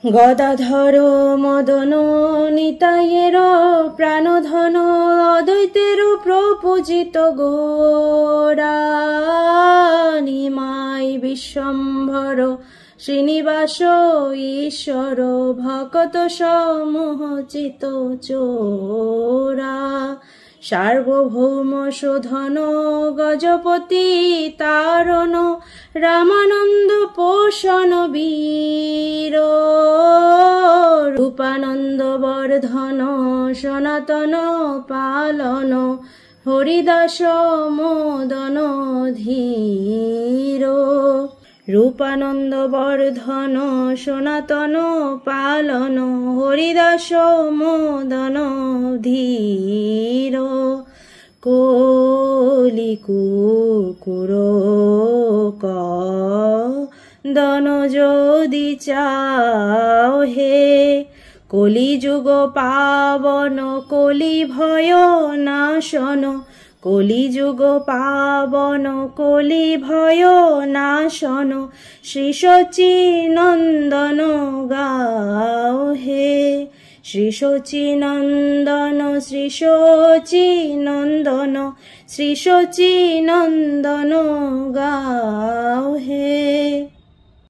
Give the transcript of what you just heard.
গদাধর মদন নিতাইয়ের প্রাণধন অদ্বৈতের প্রপূজিত গোরা নিমাই বিশ্বম্ভর শ্রীনিবাস ঈশ্বর ভকত সমূহ চিত চোরা সার্বভৌম শোধন গজপতি তারণ রামানন্দ পোষণ বীর রূপানন্দ বর্ধন সনাতন পালন হরিদাস মোদন ধীর রূপানন্দ বর্ধন সনাতন পালন হরিদাস মোদন ধীর কলি কুকুর কদন যদি চাও হে কলিযুগ পাবন কলি ভয় নাশন কলিযুগ পাবন কলি ভয় নাশন শ্রী সচিনন্দন গাও হে শ্রী সচিনন্দন শ্রী সচিনন্দন শ্রী সচিনন্দন গাও হে।